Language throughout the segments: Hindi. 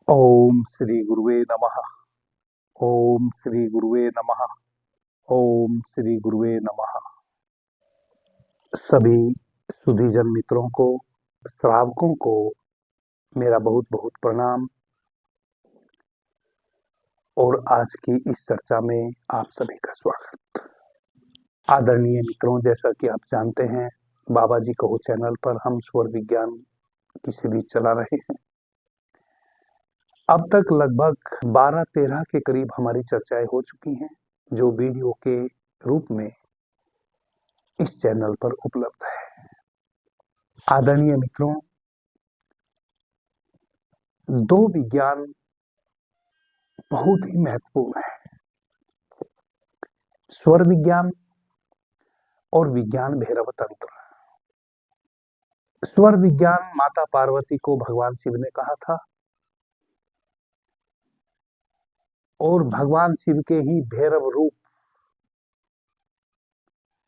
ओम श्री गुरुवे नमः। ओम श्री गुरुवे नमः। ओम श्री गुरुवे नमः। सभी सुधीजन मित्रों को, श्रावकों को मेरा बहुत बहुत प्रणाम। और आज की इस चर्चा में आप सभी का स्वागत। आदरणीय मित्रों, जैसा कि आप जानते हैं, बाबा जी कहो चैनल पर हम स्वर विज्ञान की सीरीज चला रहे हैं। अब तक लगभग 12-13 के करीब हमारी चर्चाएं हो चुकी हैं, जो वीडियो के रूप में इस चैनल पर उपलब्ध है। आदरणीय मित्रों, दो विज्ञान बहुत ही महत्वपूर्ण है, स्वर विज्ञान और विज्ञान भैरव तंत्र। स्वर विज्ञान माता पार्वती को भगवान शिव ने कहा था, और भगवान शिव के ही भैरव रूप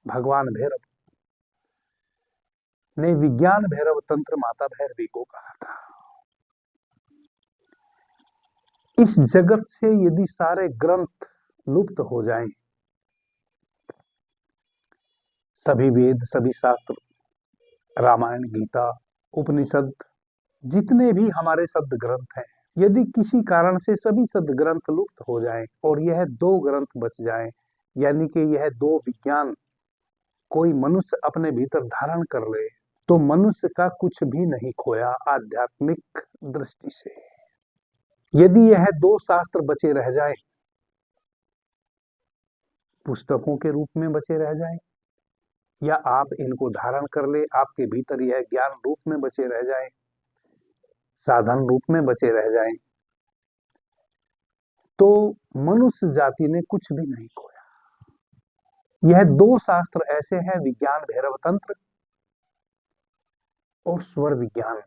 भगवान भैरव ने विज्ञान भैरव तंत्र माता भैरवी को कहा था। इस जगत से यदि सारे ग्रंथ लुप्त हो जाएं, सभी वेद, सभी शास्त्र, रामायण, गीता, उपनिषद, जितने भी हमारे शब्द ग्रंथ हैं, यदि किसी कारण से सभी शब्द ग्रंथ लुप्त हो जाएं और यह दो ग्रंथ बच जाएं, यानी कि यह दो विज्ञान कोई मनुष्य अपने भीतर धारण कर ले, तो मनुष्य का कुछ भी नहीं खोया आध्यात्मिक दृष्टि से। यदि यह दो शास्त्र बचे रह जाएं, पुस्तकों के रूप में बचे रह जाएं, या आप इनको धारण कर ले, आपके भीतर यह ज्ञान रूप में बचे रह जाएं, साधन रूप में बचे रह जाएं, तो मनुष्य जाति ने कुछ भी नहीं खोया। यह दो शास्त्र ऐसे हैं, विज्ञान भैरव तंत्र और स्वर विज्ञान,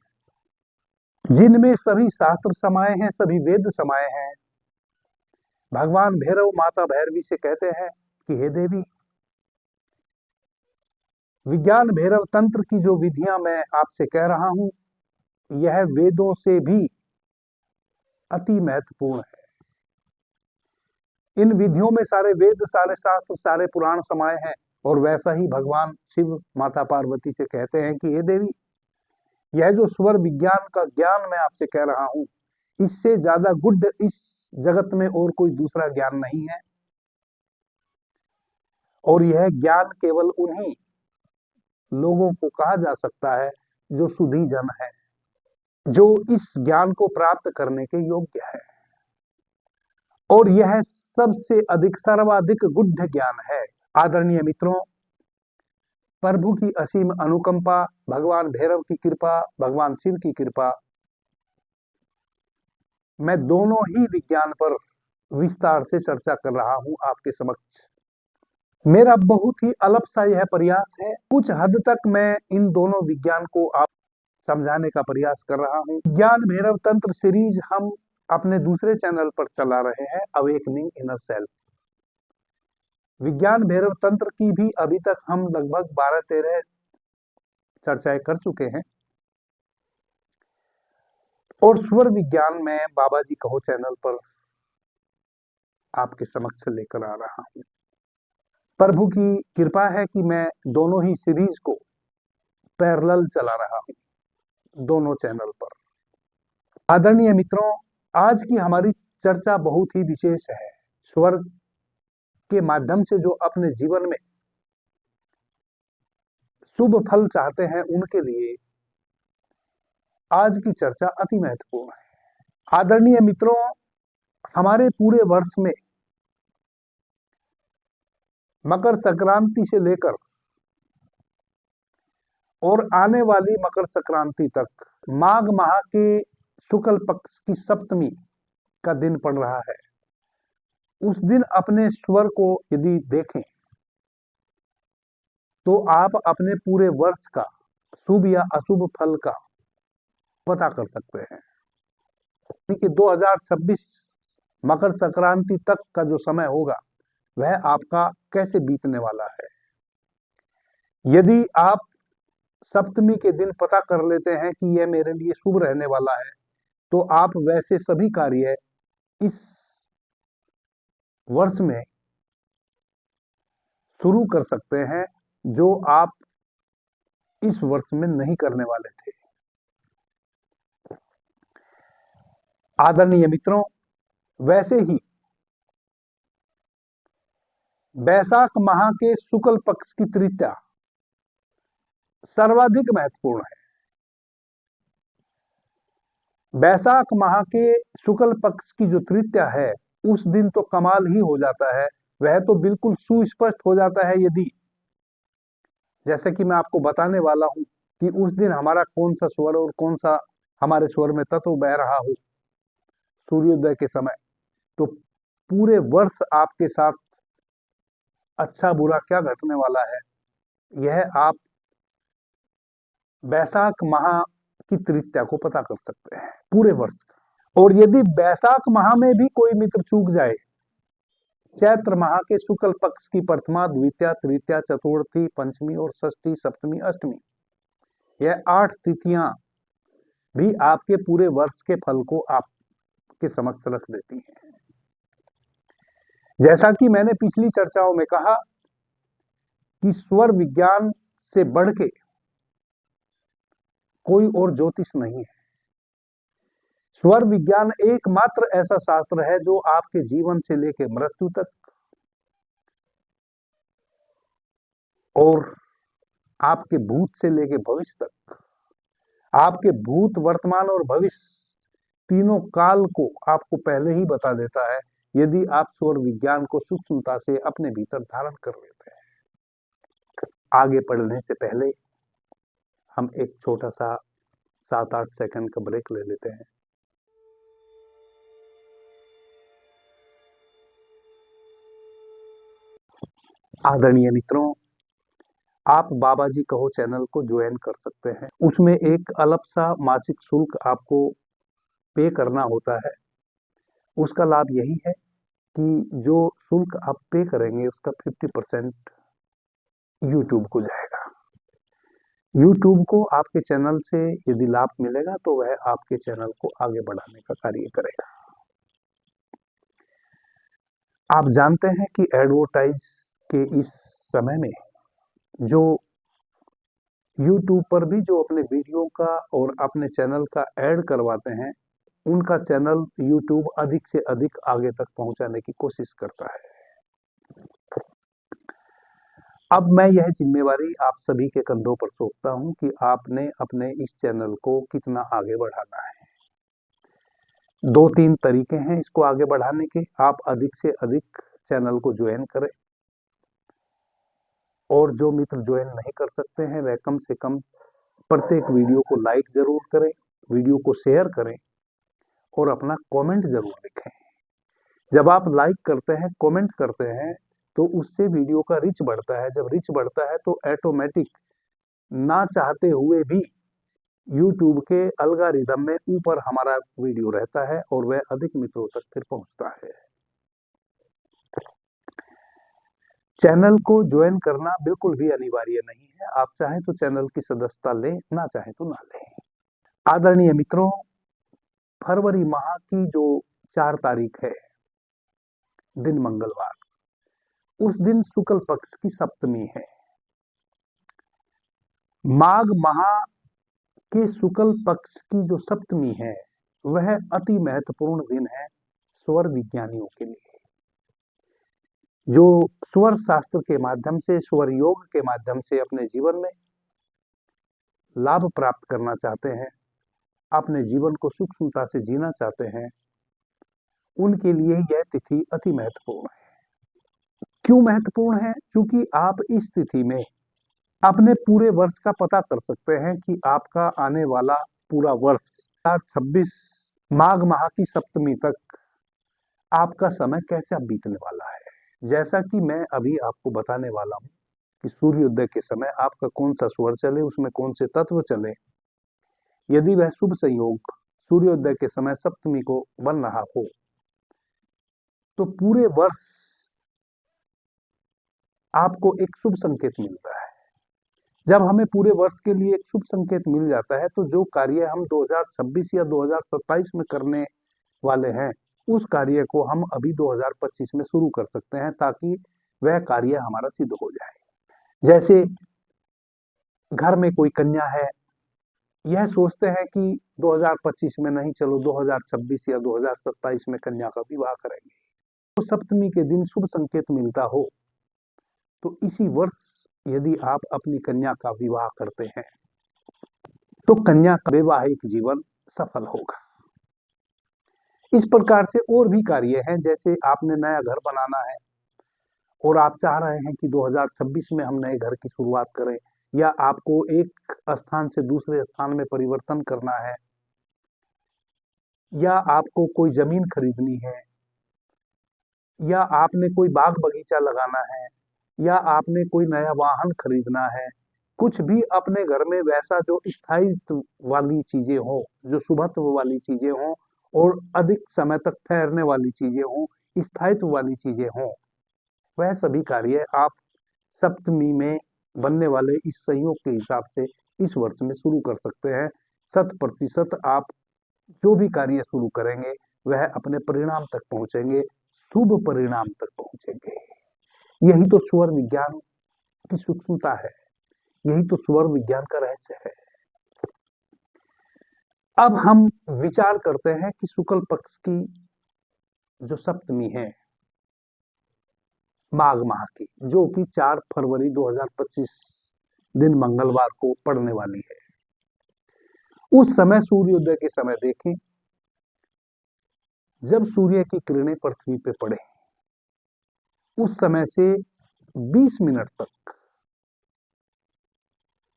जिनमें सभी शास्त्र समाये हैं, सभी वेद समाये हैं। भगवान भैरव माता भैरवी से कहते हैं कि हे देवी, विज्ञान भैरव तंत्र की जो विधियां मैं आपसे कह रहा हूं, यह वेदों से भी अति महत्वपूर्ण है। इन विधियों में सारे वेद, सारे शास्त्र, सारे पुराण समाये हैं। और वैसा ही भगवान शिव माता पार्वती से कहते हैं कि हे देवी, यह जो स्वर विज्ञान का ज्ञान मैं आपसे कह रहा हूं, इससे ज्यादा गुड इस जगत में और कोई दूसरा ज्ञान नहीं है। और यह ज्ञान केवल उन्हीं लोगों को कहा जा सकता है जो सुधी जन है, जो इस ज्ञान को प्राप्त करने के योग्य है। और यह सबसे अधिक, सर्वाधिक गुढ़ ज्ञान है। आदरणीय मित्रों, प्रभु की असीम अनुकंपा, भगवान भैरव की कृपा, भगवान शिव की कृपा, मैं दोनों ही विज्ञान पर विस्तार से चर्चा कर रहा हूं आपके समक्ष। मेरा बहुत ही अल्प सा यह प्रयास है, कुछ हद तक मैं इन दोनों विज्ञान को आप समझाने का प्रयास कर रहा हूं। विज्ञान भैरव तंत्र सीरीज हम अपने दूसरे चैनल पर चला रहे हैं, अवेकनिंग इनर सेल्फ। विज्ञान भैरव तंत्र की भी अभी तक हम लगभग 12-13 चर्चाएं कर चुके हैं। और स्वर विज्ञान में बाबा जी कहो चैनल पर आपके समक्ष लेकर आ रहा हूं। प्रभु की कृपा है कि मैं दोनों ही सीरीज को पैरेलल चला रहा हूं, दोनों चैनल पर। आदरणीय मित्रों, आज की हमारी चर्चा बहुत ही विशेष है। स्वर के माध्यम से जो अपने जीवन में शुभ फल चाहते हैं, उनके लिए आज की चर्चा अति महत्वपूर्ण है। आदरणीय मित्रों, हमारे पूरे वर्ष में मकर संक्रांति से लेकर और आने वाली मकर संक्रांति तक माघ माह के शुक्ल पक्ष की सप्तमी का दिन पड़ रहा है। उस दिन अपने स्वर को यदि देखें, तो आप अपने पूरे वर्ष का शुभ या अशुभ फल का पता कर सकते हैं कि 2026 मकर संक्रांति तक का जो समय होगा, वह आपका कैसे बीतने वाला है। यदि आप सप्तमी के दिन पता कर लेते हैं कि यह मेरे लिए शुभ रहने वाला है, तो आप वैसे सभी कार्य इस वर्ष में शुरू कर सकते हैं जो आप इस वर्ष में नहीं करने वाले थे। आदरणीय मित्रों, वैसे ही वैशाख माह के शुक्ल पक्ष की तृतीया सर्वाधिक महत्वपूर्ण है। वैशाख माह के शुक्ल पक्ष की जो तृतीया है उस दिन तो कमाल ही हो जाता है। वह तो बिल्कुल सुस्पष्ट हो जाता है, यदि जैसे कि मैं आपको बताने वाला हूं कि उस दिन हमारा कौन सा स्वर और कौन सा हमारे स्वर में तत्व बह रहा हो सूर्योदय के समय, तो पूरे वर्ष आपके साथ अच्छा बुरा क्या घटने वाला है यह आप वैशाख माह की तृतीया को पता कर सकते हैं पूरे वर्ष। और यदि वैशाख माह में भी कोई मित्र चूक जाए, चैत्र माह के शुक्ल पक्ष की प्रथमा, द्वितीया, तृतीया, चतुर्थी, पंचमी और षष्ठी, सप्तमी, अष्टमी, यह 8 तिथियां भी आपके पूरे वर्ष के फल को आपके समक्ष रख देती हैं। जैसा कि मैंने पिछली चर्चाओं में कहा कि स्वर विज्ञान से बढ़ के कोई और ज्योतिष नहीं है। स्वर विज्ञान एकमात्र ऐसा शास्त्र है जो आपके जीवन से लेकर मृत्यु तक और आपके भूत से लेकर भविष्य तक, आपके भूत, वर्तमान और भविष्य तीनों काल को आपको पहले ही बता देता है, यदि आप स्वर विज्ञान को सूक्ष्मता से अपने भीतर धारण कर लेते हैं। आगे बढ़ने से पहले हम एक छोटा सा 7-8 सेकंड का ब्रेक ले लेते हैं। आदरणीय मित्रों, आप बाबा जी कहो चैनल को ज्वाइन कर सकते हैं। उसमें एक अलग सा मासिक शुल्क आपको पे करना होता है। उसका लाभ यही है कि जो शुल्क आप पे करेंगे उसका 50% यूट्यूब को जाएगा। यूट्यूब को आपके चैनल से यदि लाभ मिलेगा तो वह आपके चैनल को आगे बढ़ाने का कार्य करेगा। आप जानते हैं कि एडवर्टाइज के इस समय में जो यूट्यूब पर भी जो अपने वीडियो का और अपने चैनल का ऐड करवाते हैं, उनका चैनल यूट्यूब अधिक से अधिक आगे तक पहुंचाने की कोशिश करता है। अब मैं यह जिम्मेवारी आप सभी के कंधों पर सौंपता हूं कि आपने अपने इस चैनल को कितना आगे बढ़ाना है। 2-3 तरीके हैं इसको आगे बढ़ाने के। आप अधिक से अधिक चैनल को ज्वाइन करें, और जो मित्र ज्वाइन नहीं कर सकते हैं वह कम से कम प्रत्येक वीडियो को लाइक जरूर करें, वीडियो को शेयर करें और अपना कमेंट जरूर लिखें। जब आप लाइक करते हैं, कमेंट करते हैं, तो उससे वीडियो का रीच बढ़ता है। जब रीच बढ़ता है तो ऑटोमेटिक ना चाहते हुए भी यूट्यूब के एल्गोरिदम में ऊपर हमारा वीडियो रहता है और वह अधिक मित्रों तक फिर पहुंचता है। चैनल को ज्वाइन करना बिल्कुल भी अनिवार्य नहीं है। आप चाहे तो चैनल की सदस्यता लें, ना चाहे तो ना लें। आदरणीय मित्रों, फरवरी माह की जो 4 तारीख है, दिन मंगलवार, उस दिन शुक्ल पक्ष की सप्तमी है। माघ माह के शुक्ल पक्ष की जो सप्तमी है वह अति महत्वपूर्ण दिन है स्वर विज्ञानियों के लिए, जो स्वर शास्त्र के माध्यम से, स्वर योग के माध्यम से अपने जीवन में लाभ प्राप्त करना चाहते हैं, अपने जीवन को सूक्ष्मता से जीना चाहते हैं, उनके लिए यह तिथि अति महत्वपूर्ण है। क्यों महत्वपूर्ण है? क्योंकि आप इस तिथि में अपने पूरे वर्ष का पता कर सकते हैं कि आपका आने वाला पूरा वर्ष 2026 माघ माह की सप्तमी तक आपका समय कैसा बीतने वाला है। जैसा कि मैं अभी आपको बताने वाला हूं कि सूर्योदय के समय आपका कौन सा स्वर चले, उसमें कौन से तत्व चले। यदि वह शुभ संयोग सूर्योदय के समय सप्तमी को बन रहा हो तो पूरे वर्ष आपको एक शुभ संकेत मिलता है। जब हमें पूरे वर्ष के लिए एक शुभ संकेत मिल जाता है, तो जो कार्य हम 2026 या 2027 में करने वाले हैं, उस कार्य को हम अभी 2025 में शुरू कर सकते हैं, ताकि वह कार्य हमारा सिद्ध हो जाए। जैसे घर में कोई कन्या है, यह सोचते हैं कि 2025 में नहीं, चलो 2026 या 2027 में कन्या का विवाह करेंगे। तो सप्तमी के दिन शुभ संकेत मिलता हो, तो इसी वर्ष यदि आप अपनी कन्या का विवाह करते हैं, तो कन्या का वैवाहिक जीवन सफल होगा। इस प्रकार से और भी कार्य हैं, जैसे आपने नया घर बनाना है और आप चाह रहे हैं कि 2026 में हम नए घर की शुरुआत करें, या आपको एक स्थान से दूसरे स्थान में परिवर्तन करना है, या आपको कोई जमीन खरीदनी है, या आपने कोई बाग बगीचा लगाना है, या आपने कोई नया वाहन खरीदना है। कुछ भी अपने घर में वैसा जो स्थायित्व वाली चीजें हो, जो शुभत्व वाली चीजें हो और अधिक समय तक ठहरने वाली चीजें हो, स्थायित्व वाली चीजें हो, वह सभी कार्य आप सप्तमी में बनने वाले इस संयोग के हिसाब से इस वर्ष में शुरू कर सकते हैं। 100% आप जो भी कार्य शुरू करेंगे वह अपने परिणाम तक पहुंचेंगे, शुभ परिणाम तक पहुंचेंगे। यही तो स्वर विज्ञान की सूक्ष्मता है, यही तो स्वर विज्ञान का रहस्य है। अब हम विचार करते हैं कि शुक्ल पक्ष की जो सप्तमी है माघ माह की, जो कि 4 फरवरी 2025 दिन मंगलवार को पड़ने वाली है, उस समय सूर्योदय के समय देखें, जब सूर्य की किरणें पृथ्वी पे पड़े, उस समय से 20 मिनट तक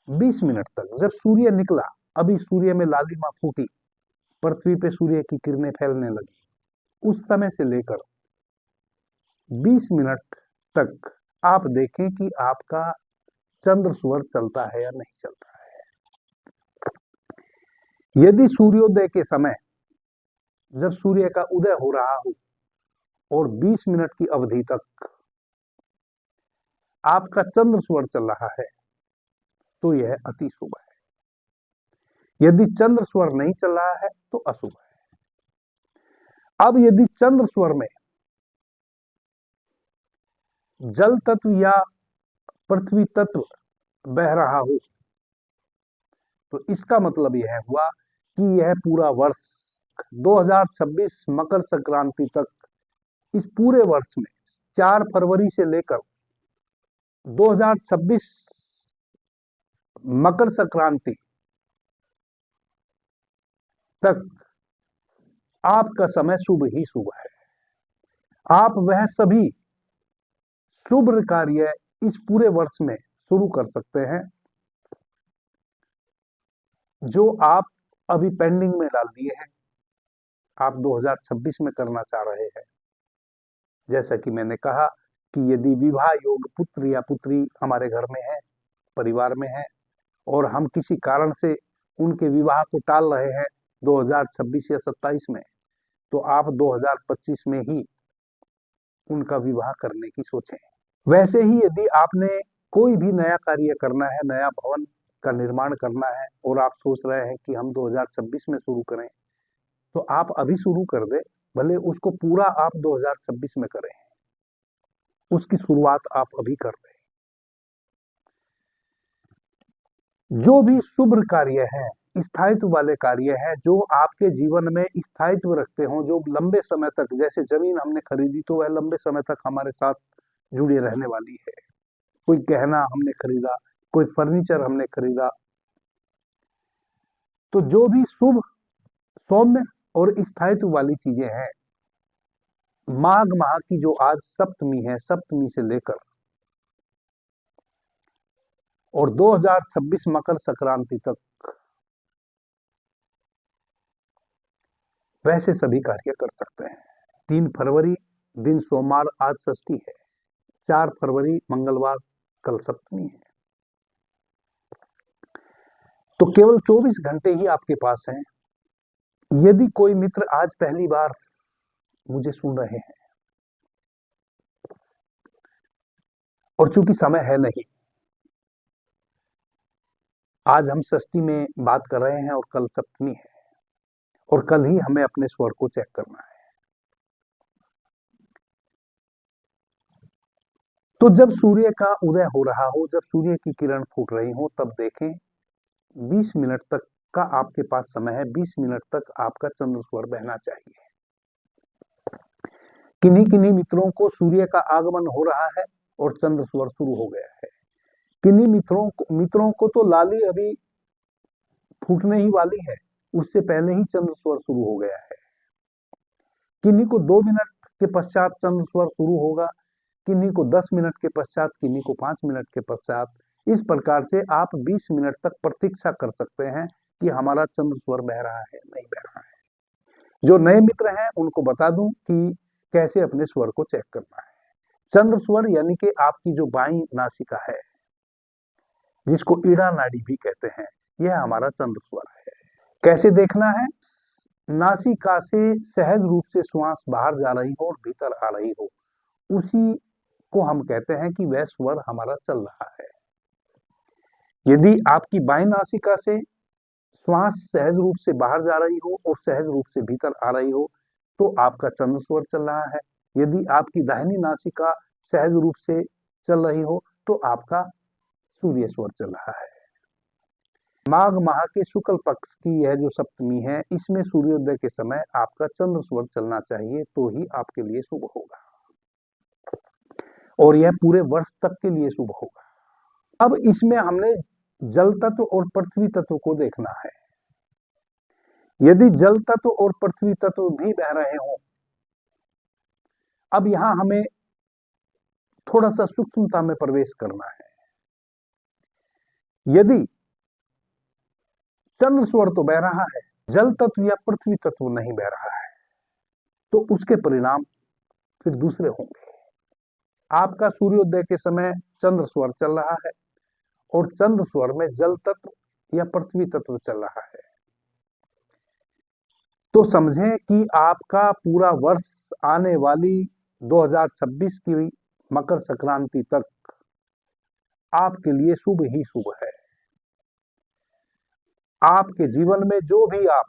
20 मिनट तक जब सूर्य निकला, अभी सूर्य में लालिमा फूटी, पृथ्वी पे सूर्य की किरणें फैलने लगी, उस समय से लेकर 20 मिनट तक आप देखें कि आपका चंद्र स्वर चलता है या नहीं चलता है। यदि सूर्योदय के समय जब सूर्य का उदय हो रहा हो और 20 मिनट की अवधि तक आपका चंद्र स्वर चल रहा है, तो यह अति शुभ है। यदि चंद्र स्वर नहीं चल रहा है तो अशुभ है। अब यदि चंद्र स्वर में जल तत्व या पृथ्वी तत्व बह रहा हो, तो इसका मतलब यह हुआ कि यह पूरा वर्ष 2026 मकर संक्रांति तक, इस पूरे वर्ष में 4 फरवरी से लेकर 2026 मकर संक्रांति तक आपका समय शुभ ही शुभ है। आप वह सभी शुभ कार्य इस पूरे वर्ष में शुरू कर सकते हैं जो आप अभी पेंडिंग में डाल दिए हैं, आप 2026 में करना चाह रहे हैं। जैसा कि मैंने कहा कि यदि विवाह योग पुत्र या पुत्री हमारे घर में है, परिवार में है, और हम किसी कारण से उनके विवाह को टाल रहे हैं 2026 या 27 में, तो आप 2025 में ही उनका विवाह करने की सोचें। वैसे ही यदि आपने कोई भी नया कार्य करना है, नया भवन का निर्माण करना है, और आप सोच रहे हैं कि हम 2026 में शुरू करें, तो आप अभी शुरू कर दे, भले उसको पूरा आप 2026 में करें, उसकी शुरुआत आप अभी कर दें। जो भी शुभ कार्य है, स्थायित्व वाले कार्य है, जो आपके जीवन में स्थायित्व रखते हो, जो लंबे समय तक, जैसे जमीन हमने खरीदी तो वह लंबे समय तक हमारे साथ जुड़े रहने वाली है, कोई गहना हमने खरीदा, कोई फर्नीचर हमने खरीदा, तो जो भी शुभ, सौम्य और स्थायित्व वाली चीजें हैं, माघ माह की जो आज सप्तमी है, सप्तमी से लेकर और 2026 मकर संक्रांति तक वैसे सभी कार्य कर सकते हैं। 3 फरवरी दिन सोमवार, आज षष्ठी है। 4 फरवरी मंगलवार, कल सप्तमी है। तो केवल 24 घंटे ही आपके पास हैं। यदि कोई मित्र आज पहली बार मुझे सुन रहे हैं और चूंकि समय है नहीं, आज हम षष्ठी में बात कर रहे हैं और कल सप्तमी है, और कल ही हमें अपने स्वर को चेक करना है। तो जब सूर्य का उदय हो रहा हो, जब सूर्य की किरण फूट रही हो, तब देखें 20 मिनट तक का आपके पास समय है। 20 मिनट तक आपका चंद्र स्वर बहना चाहिए। किन्हीं किन्हीं मित्रों को सूर्य का आगमन हो रहा है और चंद्र स्वर शुरू हो गया है। किन्हीं मित्रों को तो लाली अभी फूटने ही वाली है, उससे पहले ही चंद्र स्वर शुरू हो गया है। किन्हीं को 2 मिनट के पश्चात चंद्र स्वर शुरू होगा, किन्हीं को 10 मिनट के पश्चात, किन्हीं को 5 मिनट के पश्चात। इस प्रकार से आप 20 मिनट तक प्रतीक्षा कर सकते हैं कि हमारा चंद्र स्वर बह रहा है, नहीं बह रहा है। जो नए मित्र हैं उनको बता दूं कि कैसे अपने स्वर को चेक करना है। चंद्र स्वर यानी कि आपकी जो बाईं नासिका है, जिसको ईड़ा नाड़ी भी कहते हैं, यह हमारा चंद्र स्वर है। कैसे देखना है? नासिका से सहज रूप से श्वास बाहर जा रही हो और भीतर आ रही हो, उसी को हम कहते हैं कि वह स्वर हमारा चल रहा है। यदि आपकी बाईं नासिका से श्वास सहज रूप से बाहर जा रही हो और सहज रूप से भीतर आ रही हो, तो आपका चंद्र स्वर चल रहा है। यदि आपकी दाहिनी नासिका सहज रूप से चल रही हो, तो आपका सूर्य स्वर चल रहा है। माघ माह के शुक्ल पक्ष की यह जो सप्तमी है, इसमें सूर्योदय के समय आपका चंद्र स्वर चलना चाहिए, तो ही आपके लिए शुभ होगा, और यह पूरे वर्ष तक के लिए शुभ होगा। अब इसमें हमने जल तत्व और पृथ्वी तत्व को देखना है। यदि जल तत्व और पृथ्वी तत्व भी बह रहे हों, अब यहां हमें थोड़ा सा सूक्ष्मता में प्रवेश करना है। यदि चंद्र स्वर तो बह रहा है, जल तत्व या पृथ्वी तत्व नहीं बह रहा है, तो उसके परिणाम फिर दूसरे होंगे। आपका सूर्योदय के समय चंद्र स्वर चल रहा है और चंद्र स्वर में जल तत्व या पृथ्वी तत्व चल रहा है, तो समझें कि आपका पूरा वर्ष आने वाली 2026 की मकर संक्रांति तक आपके लिए शुभ ही शुभ है। आपके जीवन में जो भी आप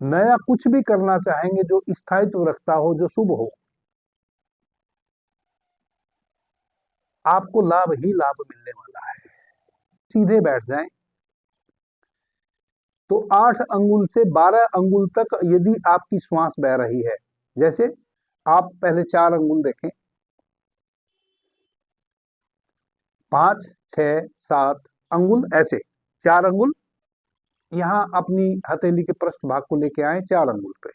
नया कुछ भी करना चाहेंगे, जो स्थायित्व रखता हो, जो शुभ हो, आपको लाभ ही लाभ मिलने वाला है। सीधे बैठ जाएं तो 8 अंगुल से 12 अंगुल तक यदि आपकी श्वास बह रही है, जैसे आप पहले 4 अंगुल देखें, 5, 6, 7 अंगुल, ऐसे 4 अंगुल यहां अपनी हथेली के पृष्ठ भाग को लेके आए 4 अंगुल पे।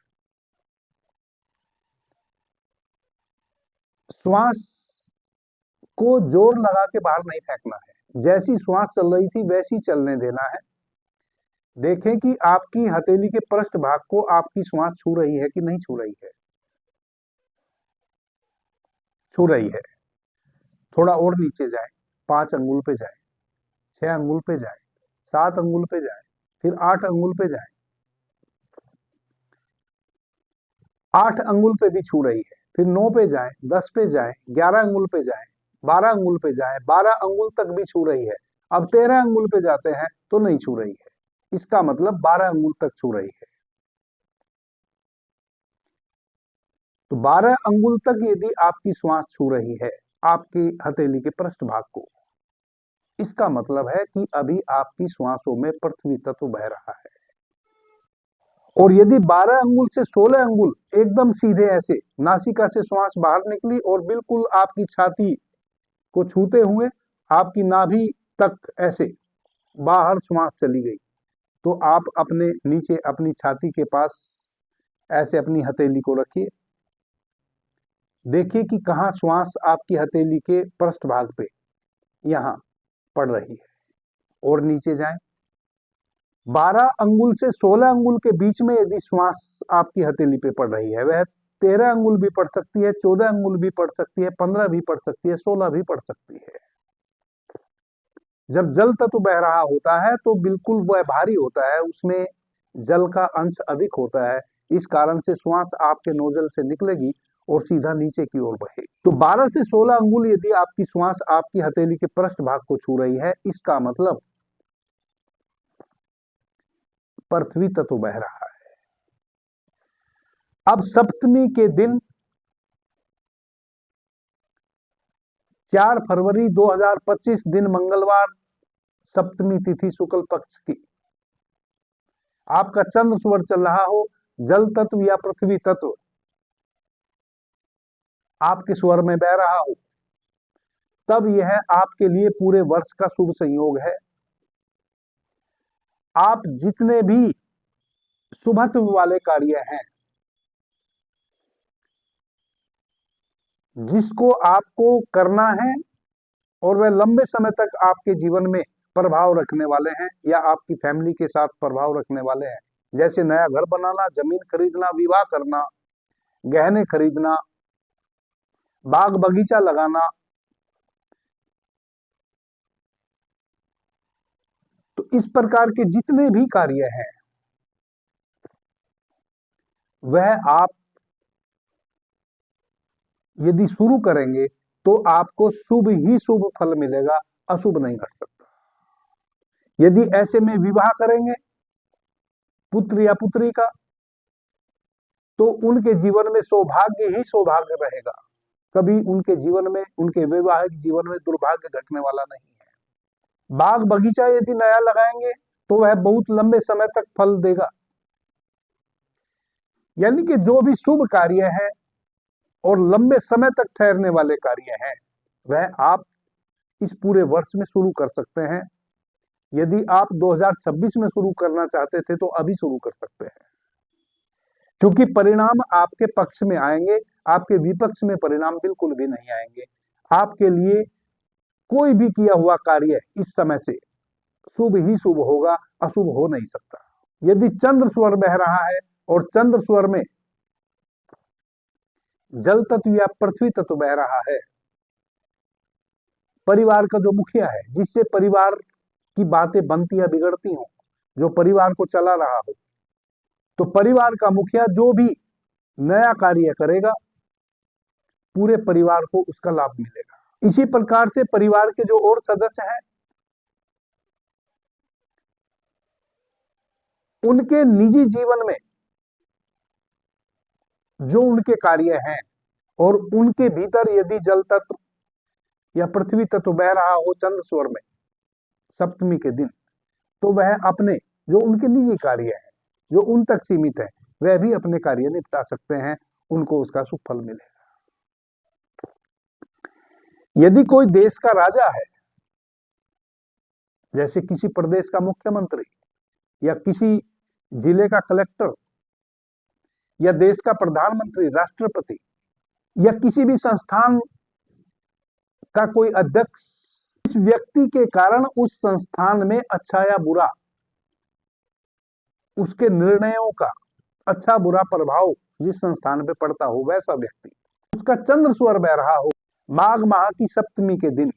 श्वास को जोर लगा के बाहर नहीं फेंकना है, जैसी श्वास चल रही थी वैसी चलने देना है। देखें कि आपकी हथेली के पृष्ठ भाग को आपकी श्वास छू रही है कि नहीं छू रही है। छू रही है, थोड़ा और नीचे जाए, 5 अंगुल पे जाए, 6 अंगुल पे जाए, 7 अंगुल पे जाए, फिर 8 अंगुल पे जाए, 8 अंगुल पे भी छू रही है, फिर 9 पे जाए, 10 पे जाए, 11 अंगुल पे जाए, 12 अंगुल पे जाए, 12 अंगुल तक भी छू रही है। अब 13 अंगुल पे जाते हैं तो नहीं छू रही है, इसका मतलब 12 अंगुल तक छू रही है। तो 12 अंगुल तक यदि आपकी श्वास छू रही है आपकी हथेली के पृष्ठ भाग को, इसका मतलब है कि अभी आपकी श्वासों में पृथ्वी तत्व बह रहा है। और यदि 12 अंगुल से 16 अंगुल एकदम सीधे ऐसे नासिका से श्वास बाहर निकली और बिल्कुल आपकी छाती को छूते हुए आपकी नाभि तक ऐसे बाहर श्वास चली गई, तो आप अपने नीचे अपनी छाती के पास ऐसे अपनी हथेली को रखिए। देखिए कि कहां श्वास आपकी हथेली के पृष्ठ भाग पे यहां पड़ रही है, और नीचे जाएं। 12 अंगुल से 16 अंगुल के बीच में यदि श्वास आपकी हथेली पे पड़ रही है, वह 13 अंगुल भी पड़ सकती है, 14 अंगुल भी पड़ सकती है, 15 भी पड़ सकती है, 16 भी पड़ सकती है। जब जल तत्व बह रहा होता है तो बिल्कुल वह भारी होता है, उसमें जल का अंश अधिक होता है, इस कारण से श्वास आपके नोजल से निकलेगी और सीधा नीचे की ओर बहेगी। तो 12 से 16 अंगुल यदि आपकी श्वास आपकी हथेली के पृष्ठ भाग को छू रही है, इसका मतलब पृथ्वी तत्व बह रहा है। अब सप्तमी के दिन 4 फरवरी 2025 दिन मंगलवार, सप्तमी तिथि शुक्ल पक्ष की, आपका चंद्र स्वर चल रहा हो, जल तत्व या पृथ्वी तत्व आपके स्वर में बह रहा हो, तब यह आपके लिए पूरे वर्ष का शुभ संयोग है। आप जितने भी शुभत्व वाले कार्य हैं, जिसको आपको करना है और वह लंबे समय तक आपके जीवन में प्रभाव रखने वाले हैं या आपकी फैमिली के साथ प्रभाव रखने वाले हैं, जैसे नया घर बनाना, जमीन खरीदना, विवाह करना, गहने खरीदना, बाग बगीचा लगाना, तो इस प्रकार के जितने भी कार्य हैं वह आप यदि शुरू करेंगे तो आपको शुभ ही शुभ फल मिलेगा, अशुभ नहीं घट सकता। यदि ऐसे में विवाह करेंगे पुत्र या पुत्री का, तो उनके जीवन में सौभाग्य ही सौभाग्य रहेगा, कभी उनके जीवन में, उनके वैवाहिक जीवन में दुर्भाग्य घटने वाला नहीं है। बाग बगीचा यदि नया लगाएंगे तो वह बहुत लंबे समय तक फल देगा। यानी कि जो भी शुभ कार्य है और लंबे समय तक ठहरने वाले कार्य हैं, वह आप इस पूरे वर्ष में शुरू कर सकते हैं। यदि आप 2026 में शुरू करना चाहते थे तो अभी शुरू कर सकते हैं, क्योंकि परिणाम आपके पक्ष में आएंगे, आपके विपक्ष में परिणाम बिल्कुल भी नहीं आएंगे। आपके लिए कोई भी किया हुआ कार्य इस समय से शुभ ही शुभ होगा, अशुभ हो नहीं सकता। यदि चंद्र स्वर बह रहा है और चंद्र स्वर में जल तत्व या पृथ्वी तत्व बह रहा है, परिवार का जो मुखिया है, जिससे परिवार की बातें बनती या बिगड़ती हो, जो परिवार को चला रहा हो, तो परिवार का मुखिया जो भी नया कार्य करेगा पूरे परिवार को उसका लाभ मिलेगा। इसी प्रकार से परिवार के जो और सदस्य हैं उनके निजी जीवन में जो उनके कार्य हैं और उनके भीतर यदि जल तत्व या पृथ्वी तत्व बह रहा हो चंद्र स्वर में सप्तमी के दिन, तो वह अपने जो उनके निजी कार्य हैं जो उन तक सीमित है, वह भी अपने कार्य निपटा सकते हैं, उनको उसका शुभ फल मिलेगा। यदि कोई देश का राजा है, जैसे किसी प्रदेश का मुख्यमंत्री या किसी जिले का कलेक्टर या देश का प्रधानमंत्री, राष्ट्रपति या किसी भी संस्थान का कोई अध्यक्ष, इस व्यक्ति के कारण उस संस्थान में अच्छा या बुरा, उसके निर्णयों का अच्छा बुरा प्रभाव जिस संस्थान पे पड़ता हो, वैसा व्यक्ति, उसका चंद्र स्वर बह रहा हो माघ माह की सप्तमी के दिन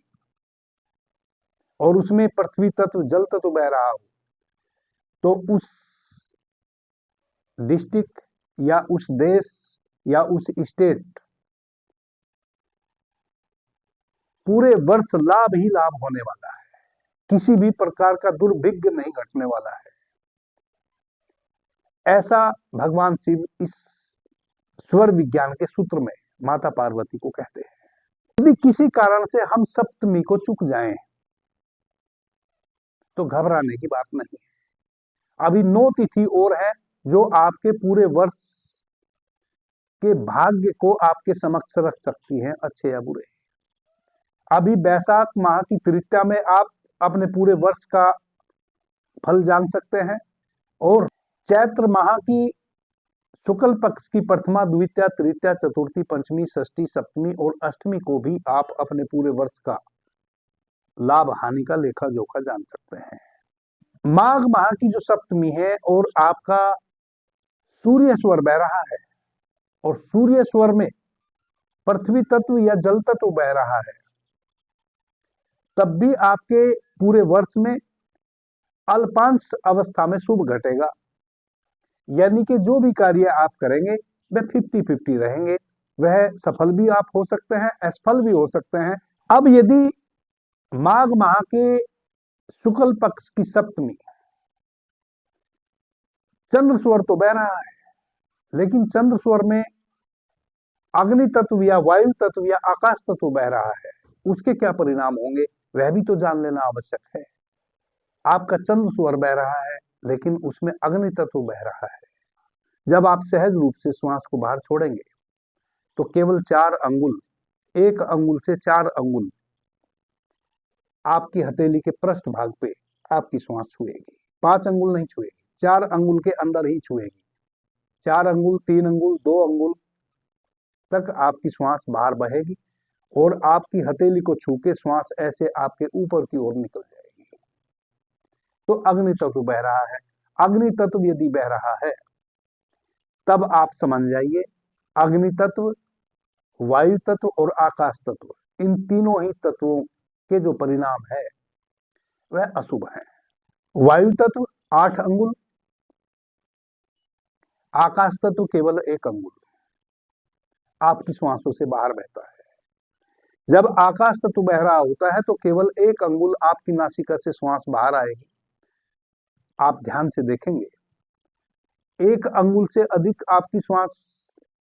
और उसमें पृथ्वी तत्व जल तत्व बह रहा हो, तो उस डिस्ट्रिक्ट या उस देश या उस स्टेट पूरे वर्ष लाभ ही लाभ होने वाला है, किसी भी प्रकार का दुर्भिक्ष नहीं घटने वाला है। ऐसा भगवान शिव इस स्वर विज्ञान के सूत्र में माता पार्वती को कहते हैं। यदि किसी कारण से हम सप्तमी को चूक जाएं तो घबराने की बात नहीं है। अभी 9 तिथि और है जो आपके पूरे वर्ष के भाग्य को आपके समक्ष रख सकती हैं, अच्छे या बुरे। अभी वैशाख माह की तृतीया में आप अपने पूरे वर्ष का फल जान सकते हैं और चैत्र माह की शुक्ल पक्ष की प्रथमा, द्वितीया, तृतीया, चतुर्थी, पंचमी, षष्ठी, सप्तमी और अष्टमी को भी आप अपने पूरे वर्ष का लाभ हानि का लेखा जोखा जान सकते हैं। माघ माह की जो सप्तमी है और आपका सूर्य स्वर बह रहा है और सूर्य स्वर में पृथ्वी तत्व या जल तत्व बह रहा है, तब भी आपके पूरे वर्ष में अल्पांश अवस्था में शुभ घटेगा। यानी कि जो भी कार्य आप करेंगे वह 50-50 रहेंगे, वह सफल भी आप हो सकते हैं, असफल भी हो सकते हैं। अब यदि माघ माह के शुक्ल पक्ष की सप्तमी चंद्र स्वर तो बह रहा है, लेकिन चंद्र स्वर में अग्नि तत्व या वायु तत्व या आकाश तत्व बह रहा है, उसके क्या परिणाम होंगे वह भी तो जान लेना आवश्यक है। आपका चंद्र स्वर बह रहा है लेकिन उसमें अग्नि तत्व बह रहा है। जब आप सहज रूप से श्वास को बाहर छोड़ेंगे तो केवल 4 अंगुल, 1 अंगुल से 4 अंगुल आपकी हथेली के पृष्ठ भाग पे आपकी श्वास छुएगी। 5 अंगुल नहीं छुएगी, 4 अंगुल के अंदर ही छुएगी। 4 अंगुल, 3 अंगुल, 2 अंगुल तक आपकी श्वास बाहर बहेगी और आपकी हथेली को छू के श्वास ऐसे आपके ऊपर की ओर निकल जाएगी। तो अग्नि तत्व बह रहा है। अग्नि तत्व यदि बह रहा है तब आप समझ जाइए अग्नि तत्व, वायु तत्व और आकाश तत्व, इन तीनों ही तत्वों के जो परिणाम है वह अशुभ है। वायु तत्व 8 अंगुल, आकाश तत्व केवल 1 अंगुल आपकी श्वासों से बाहर बहता है। जब आकाश तत्व बह रहा होता है तो केवल 1 अंगुल आपकी नासिका से श्वास बाहर आएगी। आप ध्यान से देखेंगे 1 अंगुल से अधिक आपकी श्वास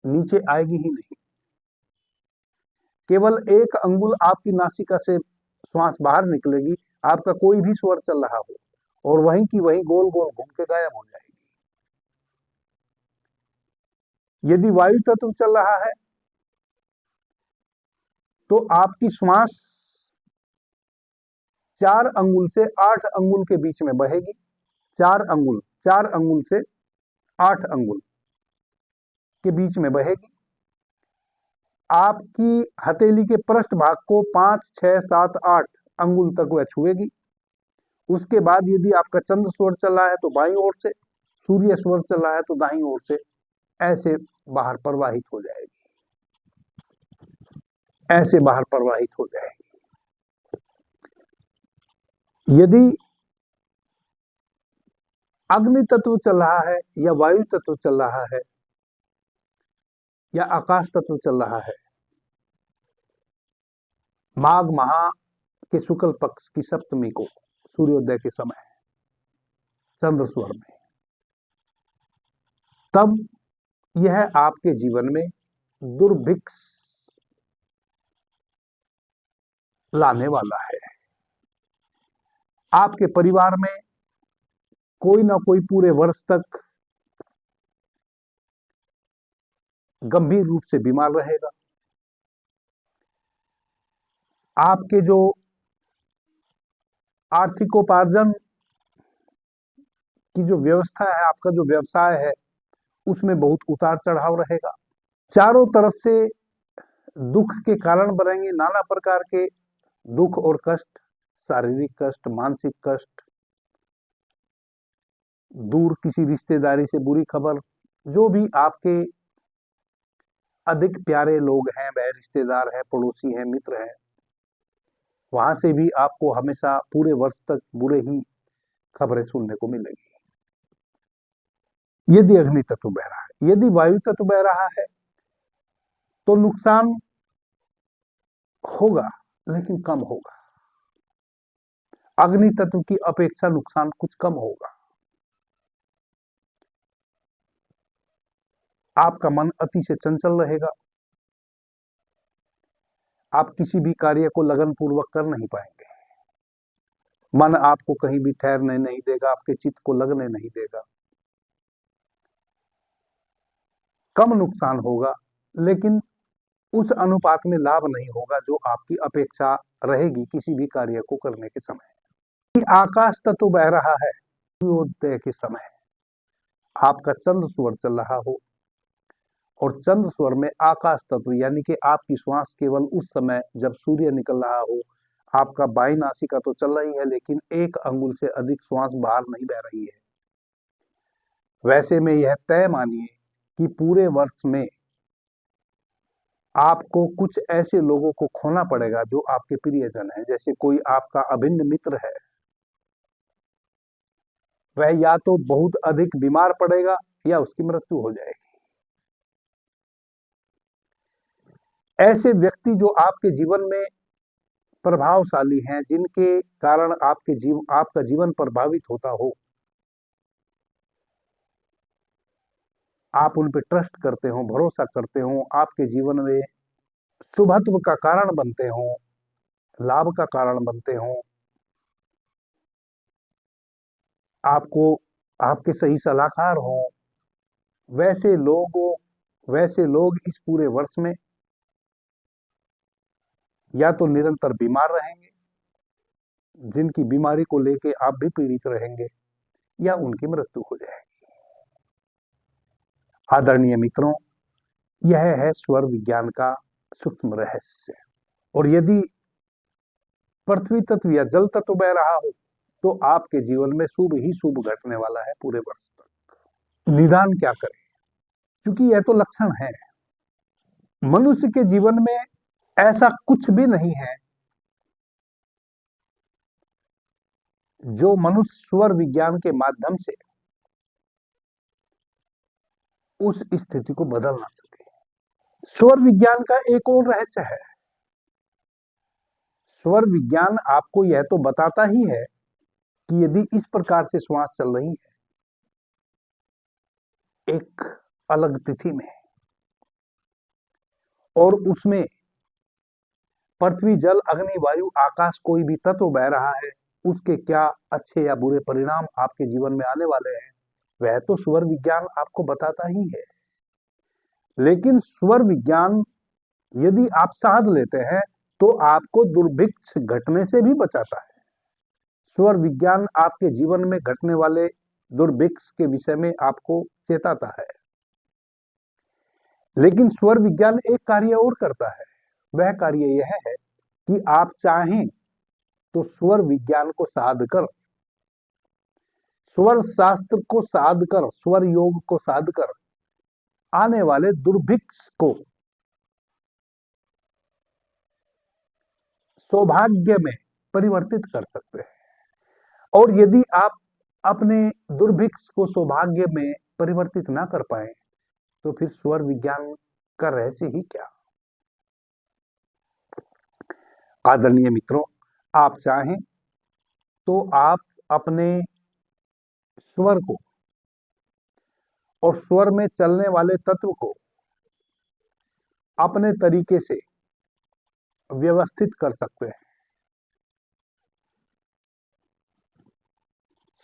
नीचे आएगी ही नहीं। केवल 1 अंगुल आपकी नासिका से श्वास बाहर निकलेगी, आपका कोई भी स्वर चल रहा हो और वहीं की वहीं गोल गोल घूम के गायब हो जाएगी। यदि वायु तत्व चल रहा है तो आपकी श्वास 4 अंगुल से 8 अंगुल के बीच में बहेगी। 4 अंगुल से 8 अंगुल के बीच में बहेगी। आपकी हथेली के पृष्ठ भाग को 5, 6, 7, 8 अंगुल तक वह छुएगी। उसके बाद यदि आपका चंद्र स्वर चल रहा है तो बाईं ओर से, सूर्य स्वर चल रहा है तो दाईं ओर से ऐसे बाहर प्रवाहित हो जाएगी, ऐसे बाहर प्रवाहित हो जाएगी। यदि अग्नि तत्व चल रहा है या वायु तत्व चल रहा है या आकाश तत्व चल रहा है, माघ माह के शुक्ल पक्ष की सप्तमी को सूर्योदय के समय चंद्र स्वर में, तब यह आपके जीवन में दुर्भिक्ष लाने वाला है। आपके परिवार में कोई ना कोई पूरे वर्ष तक गंभीर रूप से बीमार रहेगा। आपके जो आर्थिकोपार्जन की जो व्यवस्था है, आपका जो व्यवसाय है, उसमें बहुत उतार चढ़ाव रहेगा। चारों तरफ से दुख के कारण बनेंगे, नाना प्रकार के दुख और कष्ट, शारीरिक कष्ट, मानसिक कष्ट, दूर किसी रिश्तेदारी से बुरी खबर, जो भी आपके अधिक प्यारे लोग हैं, वह रिश्तेदार है, पड़ोसी हैं, मित्र हैं, वहां से भी आपको हमेशा पूरे वर्ष तक बुरे ही खबरें सुनने को मिलेगी। यदि अग्नि तत्व बह रहा है, यदि वायु तत्व बह रहा है तो नुकसान होगा लेकिन कम होगा। अग्नि तत्व की अपेक्षा नुकसान कुछ कम होगा। आपका मन अति से चंचल रहेगा। आप किसी भी कार्य को लगन पूर्वक कर नहीं पाएंगे। मन आपको कहीं भी ठहरने नहीं देगा, आपके चित्त को लगने नहीं देगा। कम नुकसान होगा लेकिन उस अनुपात में लाभ नहीं होगा जो आपकी अपेक्षा रहेगी किसी भी कार्य को करने के समय। आकाश तत्व बह रहा है, सूर्योदय के समय आपका चंद्र स्वर चल रहा हो और चंद्र स्वर में आकाश तत्व यानी कि आपकी श्वास केवल उस समय जब सूर्य निकल रहा हो, आपका बाईं नासिका तो चल रही है लेकिन 1 अंगुल से अधिक श्वास बाहर नहीं बह रही है। वैसे में यह तय मानिए कि पूरे वर्ष में आपको कुछ ऐसे लोगों को खोना पड़ेगा जो आपके प्रियजन हैं। जैसे कोई आपका अभिन्न मित्र है, वह या तो बहुत अधिक बीमार पड़ेगा या उसकी मृत्यु हो जाएगी। ऐसे व्यक्ति जो आपके जीवन में प्रभावशाली हैं, जिनके कारण आपका जीवन प्रभावित होता हो, आप उन पे ट्रस्ट करते हो, भरोसा करते हो, आपके जीवन में शुभत्व का कारण बनते हो, लाभ का कारण बनते हो, आपको आपके सही सलाहकार हो, वैसे लोग इस पूरे वर्ष में या तो निरंतर बीमार रहेंगे, जिनकी बीमारी को लेके आप भी पीड़ित रहेंगे, या उनकी मृत्यु हो जाएगी। आदरणीय मित्रों, यह है स्वर विज्ञान का सूक्ष्म रहस्य। और यदि पृथ्वी तत्व या जल तत्व बह रहा हो तो आपके जीवन में शुभ ही शुभ घटने वाला है पूरे वर्ष तक। निदान क्या करें, क्योंकि यह तो लक्षण है। मनुष्य के जीवन में ऐसा कुछ भी नहीं है जो मनुष्य स्वर विज्ञान के माध्यम से उस स्थिति को बदल ना सके। स्वर विज्ञान का एक और रहस्य है। स्वर विज्ञान आपको यह तो बताता ही है कि यदि इस प्रकार से श्वास चल रही है एक अलग तिथि में, और उसमें पृथ्वी, जल, अग्नि, वायु, आकाश कोई भी तत्व बह रहा है, उसके क्या अच्छे या बुरे परिणाम आपके जीवन में आने वाले हैं, वह तो स्वर विज्ञान आपको बताता ही है। लेकिन स्वर विज्ञान यदि आप साध लेते हैं तो आपको दुर्भिक्ष घटने से भी बचाता है। स्वर विज्ञान आपके जीवन में घटने वाले दुर्भिक्ष के विषय में आपको चेताता है। लेकिन स्वर विज्ञान एक कार्य और करता है। वह कार्य यह है कि आप चाहें तो स्वर विज्ञान को साध कर, स्वर शास्त्र को साध कर, स्वर योग को साध कर आने वाले दुर्भिक्ष को सौभाग्य में परिवर्तित कर सकते हैं। और यदि आप अपने दुर्भिक्ष को सौभाग्य में परिवर्तित ना कर पाए तो फिर स्वर विज्ञान का रहस्य ही क्या। आदरणीय मित्रों, आप चाहें तो आप अपने स्वर को और स्वर में चलने वाले तत्व को अपने तरीके से व्यवस्थित कर सकते हैं।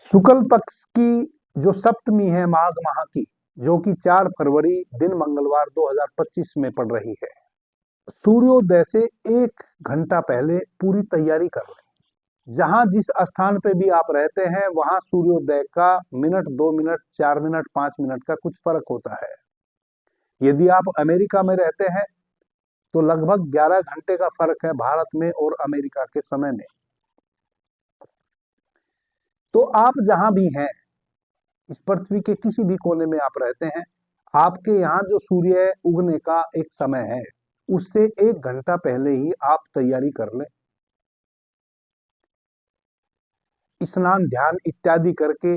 शुक्ल पक्ष की जो सप्तमी है माघ माह की, जो कि 4 फरवरी दिन मंगलवार 2025 में पड़ रही है, सूर्योदय से 1 घंटा पहले पूरी तैयारी कर लें। जहां जिस स्थान पे भी आप रहते हैं वहां सूर्योदय का मिनट, 2 मिनट, 4 मिनट, 5 मिनट का कुछ फर्क होता है। यदि आप अमेरिका में रहते हैं तो लगभग 11 घंटे का फर्क है भारत में और अमेरिका के समय में। तो आप जहां भी हैं, इस पृथ्वी के किसी भी कोने में आप रहते हैं, आपके यहाँ जो सूर्य उगने का एक समय है उससे 1 घंटा पहले ही आप तैयारी कर लें। स्नान, ध्यान इत्यादि करके,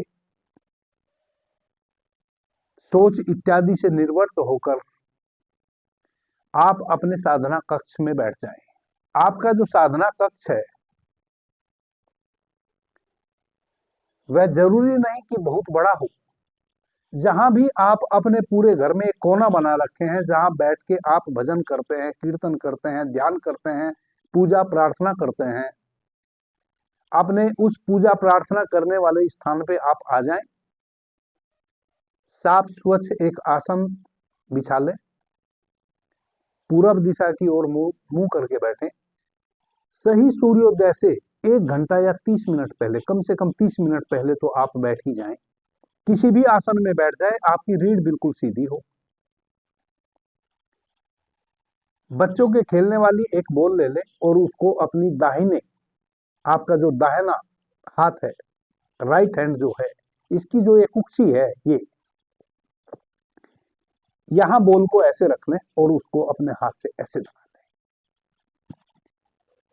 सोच इत्यादि से निर्वृत्त होकर आप अपने साधना कक्ष में बैठ जाएं। आपका जो साधना कक्ष है वह जरूरी नहीं कि बहुत बड़ा हो। जहां भी आप अपने पूरे घर में एक कोना बना रखे हैं जहां बैठ के आप भजन करते हैं, कीर्तन करते हैं, ध्यान करते हैं, पूजा प्रार्थना करते हैं, अपने उस पूजा प्रार्थना करने वाले स्थान पे आप आ जाएं। साफ स्वच्छ एक आसन बिछा लें, पूरब दिशा की ओर मुंह करके बैठें। सही सूर्योदय से 1 घंटा या 30 मिनट पहले, कम से कम 30 मिनट पहले तो आप बैठ ही जाएं। किसी भी आसन में बैठ जाए, आपकी रीढ़ बिल्कुल सीधी हो। बच्चों के खेलने वाली एक बॉल ले लें और उसको अपनी दाहिने, आपका जो दाहिना हाथ है, राइट हैंड जो है, इसकी जो एक उंगली है, ये यहां बॉल को ऐसे रख लें और उसको अपने हाथ से ऐसे दबा लें।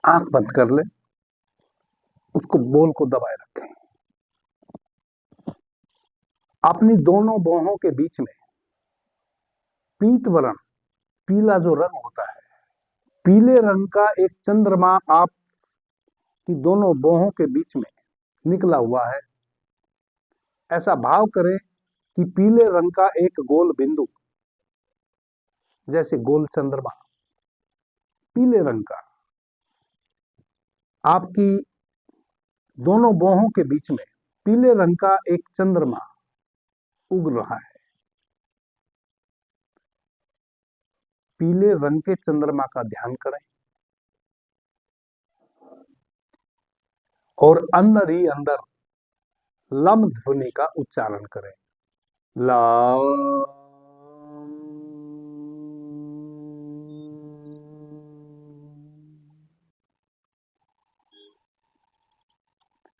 आंख बंद कर लें, उसको बॉल को दबाए रखें। अपनी दोनों बाहों के बीच में पीत वर्ण, पीला जो रंग होता है, पीले रंग का एक चंद्रमा आपकी दोनों बाहों के बीच में निकला हुआ है। ऐसा भाव करें कि पीले रंग का एक गोल बिंदु, जैसे गोल चंद्रमा, पीले रंग का आपकी दोनों बाहों के बीच में पीले रंग का एक चंद्रमा उग रहा है। पीले रंग के चंद्रमा का ध्यान करें और अंदर ही अंदर लम ध्वनि का उच्चारण करें। ला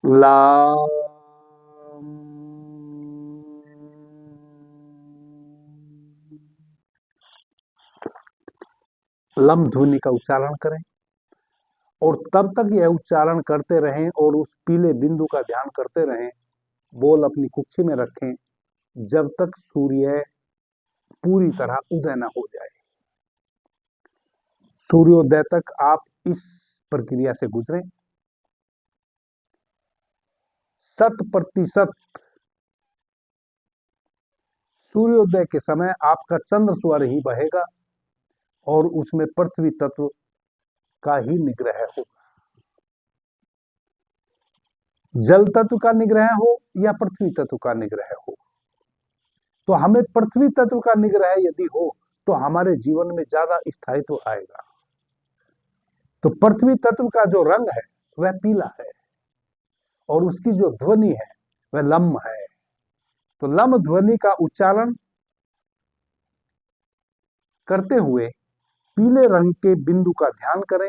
ला लम ध्वनि का उच्चारण करें और तब तक यह उच्चारण करते रहें और उस पीले बिंदु का ध्यान करते रहें। बोल अपनी कुक्षी में रखें जब तक सूर्य पूरी तरह उदय न हो जाए। सूर्योदय तक आप इस प्रक्रिया से गुजरें। 100% सूर्योदय के समय आपका चंद्र स्वर ही बहेगा और उसमें पृथ्वी तत्व का ही निग्रह होगा। जल तत्व का निग्रह हो या पृथ्वी तत्व का निग्रह हो, तो हमें पृथ्वी तत्व का निग्रह यदि हो तो हमारे जीवन में ज्यादा स्थायित्व आएगा। तो पृथ्वी तत्व का जो रंग है वह पीला है और उसकी जो ध्वनि है वह लम है। तो लम ध्वनि का उच्चारण करते हुए पीले रंग के बिंदु का ध्यान करें।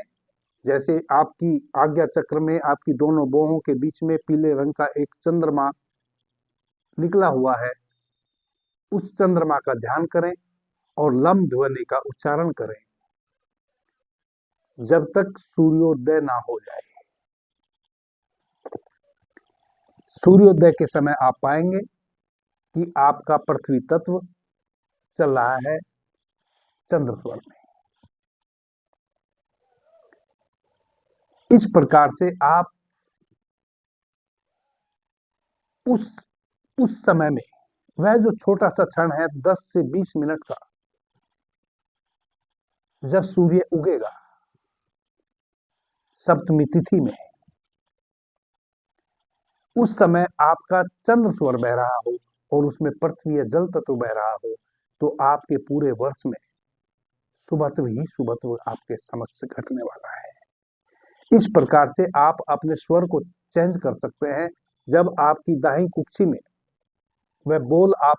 जैसे आपकी आज्ञा चक्र में आपकी दोनों बाहों के बीच में पीले रंग का एक चंद्रमा निकला हुआ है, उस चंद्रमा का ध्यान करें और लम ध्वनि का उच्चारण करें जब तक सूर्योदय ना हो जाए। सूर्योदय के समय आप पाएंगे कि आपका पृथ्वी तत्व चल रहा है चंद्र स्वर में। इस प्रकार से आप उस समय में वह जो छोटा सा क्षण है 10 से 20 मिनट का, जब सूर्य उगेगा सप्तमी तिथि में, उस समय आपका चंद्र स्वर बह रहा हो और उसमें पृथ्वी या जल तत्व बह रहा हो, तो आपके पूरे वर्ष में शुभत्व ही शुभत्व आपके समक्ष घटने वाला है। इस प्रकार से आप अपने स्वर को चेंज कर सकते हैं। जब आपकी दाहिनी कुक्षी में वह बोल आप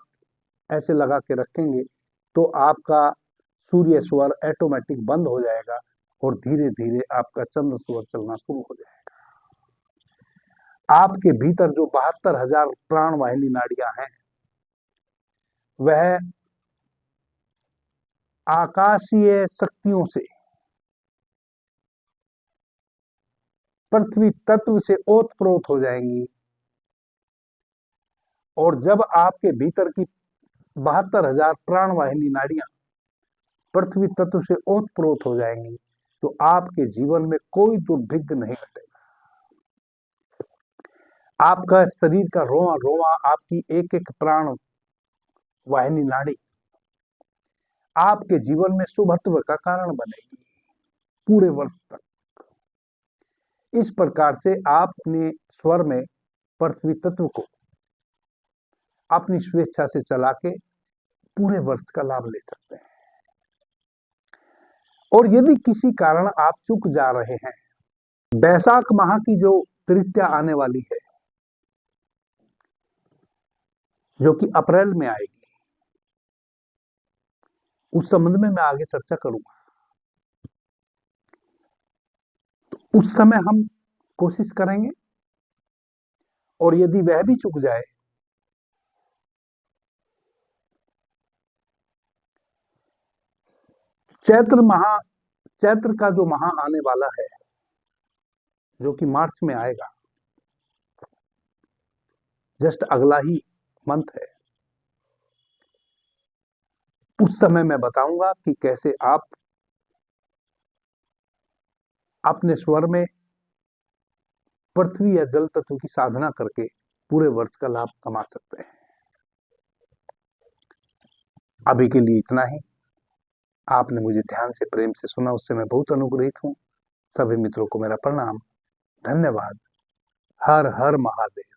ऐसे लगा के रखेंगे तो आपका सूर्य स्वर ऑटोमेटिक बंद हो जाएगा और धीरे धीरे आपका चंद्र स्वर चलना शुरू हो जाएगा। आपके भीतर जो 72,000 प्राण वाहिनी नाड़ियां हैं वह आकाशीय शक्तियों से पृथ्वी तत्व से ओतप्रोत हो जाएंगी और जब आपके भीतर की 72,000 प्राण वाहिनी नाड़ियां पृथ्वी तत्व से ओतप्रोत हो जाएंगी तो आपके जीवन में कोई दुर्भिक्ष नहीं घटेगा। आपका शरीर का रोआ रोआ, आपकी एक एक प्राण वाहिनी नाड़ी आपके जीवन में शुभत्व का कारण बनेगी पूरे वर्ष तक। इस प्रकार से आप अपने स्वर में पृथ्वी तत्व को अपनी स्वेच्छा से चला के पूरे वर्ष का लाभ ले सकते हैं। और यदि किसी कारण आप चूक जा रहे हैं, बैसाख माह की जो तृतीया आने वाली है जो कि अप्रैल में आएगी, उस संबंध में मैं आगे चर्चा करूंगा। तो उस समय हम कोशिश करेंगे और यदि वह भी चूक जाए चैत्र का जो माह आने वाला है जो कि मार्च में आएगा, जस्ट अगला ही मंथ है, उस समय मैं बताऊंगा कि कैसे आप अपने स्वर में पृथ्वी या जल तत्व की साधना करके पूरे वर्ष का लाभ कमा सकते हैं। अभी के लिए इतना ही। आपने मुझे ध्यान से प्रेम से सुना, उससे मैं बहुत अनुग्रहित हूँ। सभी मित्रों को मेरा प्रणाम। धन्यवाद। हर हर महादेव।